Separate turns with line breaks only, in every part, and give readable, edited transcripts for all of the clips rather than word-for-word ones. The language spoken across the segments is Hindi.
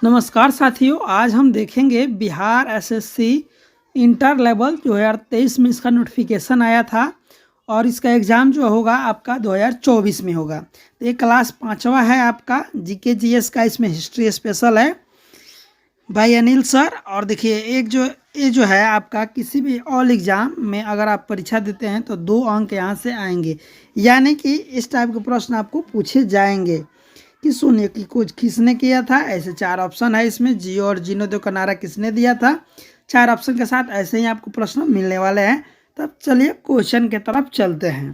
नमस्कार साथियों, आज हम देखेंगे बिहार एसएससी इंटर लेवल 2023 में इसका नोटिफिकेशन आया था और इसका एग्ज़ाम जो होगा आपका 2024 में होगा। तो ये क्लास 5वां है आपका जीके जीएस का, इसमें हिस्ट्री स्पेशल है भाई अनिल सर। और देखिए ये जो है आपका किसी भी ऑल एग्ज़ाम में अगर आप परीक्षा देते हैं तो 2 अंक यहाँ से आएंगे, यानी कि इस टाइप के प्रश्न आपको पूछे जाएंगे कि सुनिए कि कुछ किसने किया था। ऐसे 4 ऑप्शन है इसमें, जियो और जीर्णोद्योग का नारा किसने दिया था। 4 ऑप्शन के साथ ऐसे ही आपको प्रश्न मिलने वाले हैं। तब चलिए क्वेश्चन के तरफ चलते हैं।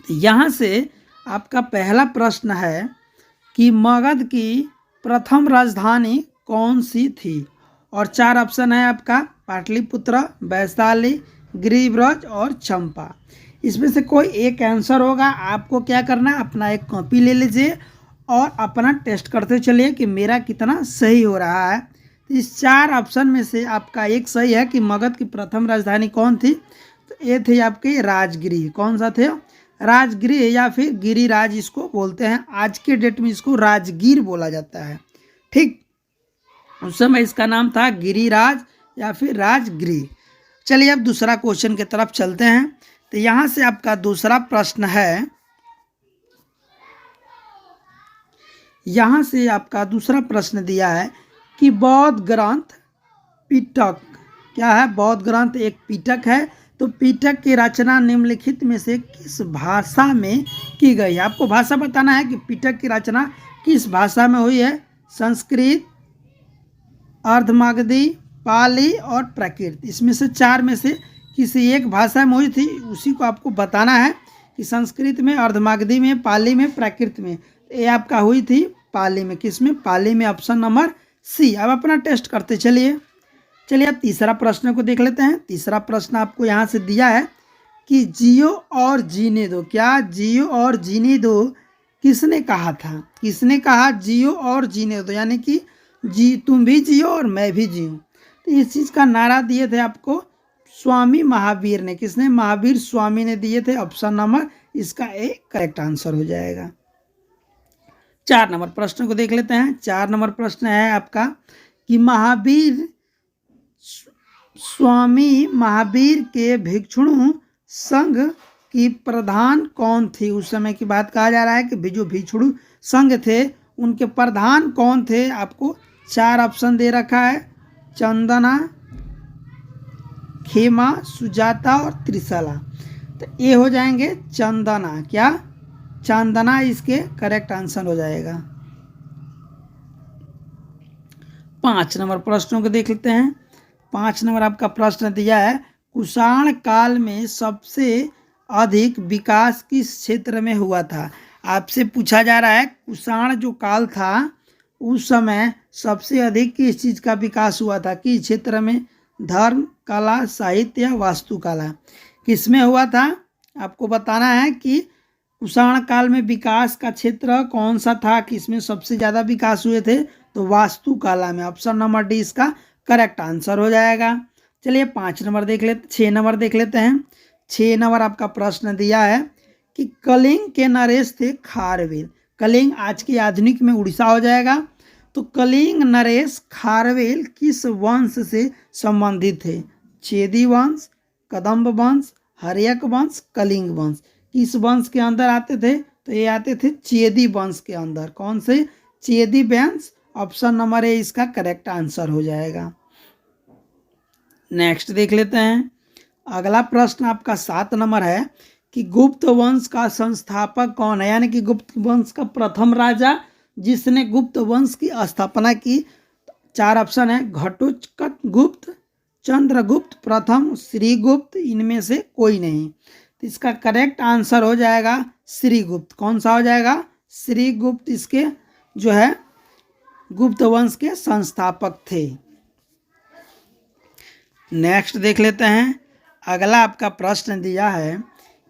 तो यहाँ से आपका पहला प्रश्न है कि मगध की प्रथम राजधानी कौन सी थी। और 4 ऑप्शन है आपका, पाटलिपुत्र, वैशाली, गिरिब्रज और चंपा। इसमें से कोई एक आंसर होगा। आपको क्या करना है, अपना एक कॉपी ले लीजिए और अपना टेस्ट करते चलिए कि मेरा कितना सही हो रहा है। इस 4 ऑप्शन में से आपका एक सही है कि मगध की प्रथम राजधानी कौन थी। तो ये थे आपके राजगिरी। कौन सा थे? राजगिरी या फिर गिरिराज इसको बोलते हैं। आज के डेट में इसको राजगीर बोला जाता है। ठीक, उस समय इसका नाम था गिरिराज या फिर राजगिरी। चलिए अब दूसरा क्वेश्चन की तरफ चलते हैं। तो यहाँ से आपका दूसरा प्रश्न है, यहाँ से आपका दूसरा प्रश्न दिया है कि बौद्ध ग्रंथ पिटक क्या है। बौद्ध ग्रंथ एक पिटक है। तो पिटक की रचना निम्नलिखित में से किस भाषा में की गई है। आपको भाषा बताना है कि पिटक की रचना किस भाषा में हुई है। संस्कृत, अर्धमागधी, पाली और प्राकृत। इसमें से 4 में से किसी एक भाषा में हुई थी, उसी को आपको बताना है कि संस्कृत में, अर्धमागधी में, पाली में, प्राकृत में। ये आपका हुई थी पाली में। किस में? पाली में। Option number C. अब अपना टेस्ट करते चलिए। अब तीसरा प्रश्न को देख लेते हैं। तीसरा प्रश्न आपको यहाँ से दिया है कि जियो और जीने दो। क्या जियो और जीने दो किसने कहा था? किसने कहा जियो और जीने दो, यानी कि तुम भी जियो और मैं भी जियूँ। तो इस चीज़ का नारा दिए थे आपको स्वामी महावीर ने। किसने? महावीर स्वामी ने दिए थे। ऑप्शन नंबर इसका एक करेक्ट आंसर हो जाएगा। 4 नंबर प्रश्न को देख लेते हैं। 4 नंबर प्रश्न है आपका कि स्वामी महावीर के भिक्षुणु संघ की प्रधान कौन थी। उस समय की बात कहा जा रहा है कि जो भिक्षुणु संघ थे उनके प्रधान कौन थे। आपको 4 ऑप्शन दे रखा है, चंदना, खेमा, सुजाता और त्रिशला। तो ये हो जाएंगे चंदना। क्या? चंदना इसके करेक्ट आंसर हो जाएगा। 5 नंबर प्रश्नों को देख लेते हैं। 5 नंबर आपका प्रश्न दिया है, कुषाण काल में सबसे अधिक विकास किस क्षेत्र में हुआ था। आपसे पूछा जा रहा है कुषाण जो काल था उस समय सबसे अधिक किस चीज़ का विकास हुआ था, किस क्षेत्र में। धर्म, कला, साहित्य या वास्तुकला, किस में हुआ था। आपको बताना है कि कुषाण काल में विकास का क्षेत्र कौन सा था, किसमें सबसे ज़्यादा विकास हुए थे। तो वास्तुकला में। ऑप्शन नंबर डी इसका करेक्ट आंसर हो जाएगा। चलिए 6 नंबर देख लेते हैं। 6 नंबर आपका प्रश्न दिया है कि कलिंग के नरेश थे खारवेल। कलिंग आज की आधुनिक में उड़ीसा हो जाएगा। तो कलिंग नरेश खारवेल किस वंश से संबंधित थे। चेदी वंश, कदम्ब वंश, हर्यक वंश, कलिंग वंश। किस वंश के अंदर आते थे? तो ये आते थे चेदी वंश के अंदर। कौन से? चेदी वंश। ऑप्शन नंबर ए इसका करेक्ट आंसर हो जाएगा। नेक्स्ट देख लेते हैं। अगला प्रश्न आपका 7 नंबर है कि गुप्त वंश का संस्थापक कौन है, यानी कि गुप्त वंश का प्रथम राजा जिसने गुप्त वंश की स्थापना की। 4 ऑप्शन है, घटोत्कच गुप्त, चंद्रगुप्त प्रथम, श्रीगुप्त, इनमें से कोई नहीं। तो इसका करेक्ट आंसर हो जाएगा श्रीगुप्त। कौन सा हो जाएगा? श्रीगुप्त इसके जो है गुप्त वंश के संस्थापक थे। नेक्स्ट देख लेते हैं। अगला आपका प्रश्न दिया है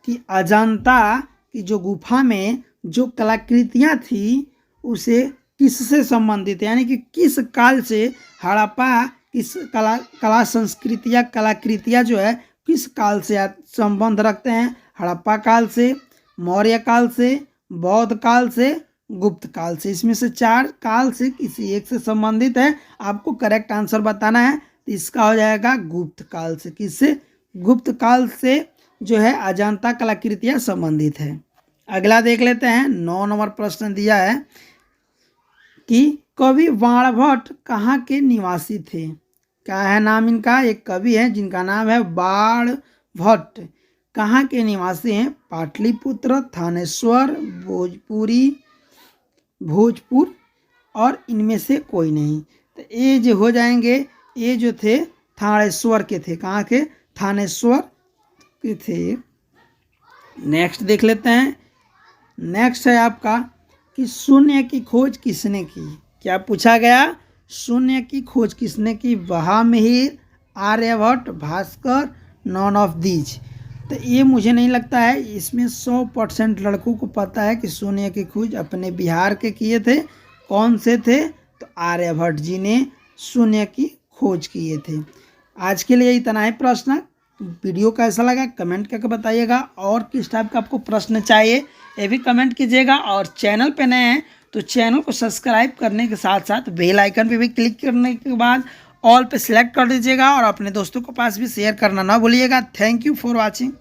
कि अजंता की जो गुफा में जो कलाकृतियाँ थी उसे किससे संबंधित है, यानी कि किस काल से हड़प्पा किस कला संस्कृतियाँ कलाकृतियाँ जो है किस काल से संबंध रखते हैं। हड़प्पा काल से, मौर्य काल से, बौद्ध काल से, गुप्त काल से। इसमें से 4 काल से किसी एक से संबंधित है, आपको करेक्ट आंसर बताना है। तो इसका हो जाएगा गुप्त काल से। किससे? गुप्त काल से जो है अजंता कलाकृतियाँ संबंधित है। अगला देख लेते हैं। 9 नंबर प्रश्न दिया है कि कवि बाणभट्ट कहाँ के निवासी थे? क्या है नाम इनका? एक कवि है जिनका नाम है बाणभट्ट। कहाँ के निवासी हैं? पाटलिपुत्र, थानेश्वर, भोजपुर और इनमें से कोई नहीं। तो ये जो हो जाएंगे, ये जो थे थानेश्वर के थे। कहाँ के? थानेश्वर के थे। नेक्स्ट देख लेते हैं। नेक्स्ट है आपका कि शून्य की खोज किसने की? क्या पूछा गया? शून्य की खोज किसने की? Mahamihir, Aryabhatta, Bhaskar, none of these. तो ये मुझे नहीं लगता है, इसमें 100% लड़कों को पता है कि शून्य की खोज अपने बिहार के किए थे। कौन से थे? तो आर्यभट्ट जी ने शून्य की खोज किए थे। आज के लिए इतना ही प्रश्न। वीडियो कैसा लगा कमेंट करके बताइएगा, और किस टाइप का आपको प्रश्न चाहिए ये भी कमेंट कीजिएगा। और चैनल पे नए हैं तो चैनल को सब्सक्राइब करने के साथ साथ बेल आइकन पे भी क्लिक करने के बाद ऑल पे सिलेक्ट कर दीजिएगा, और अपने दोस्तों के पास भी शेयर करना ना भूलिएगा। Thank you for watching.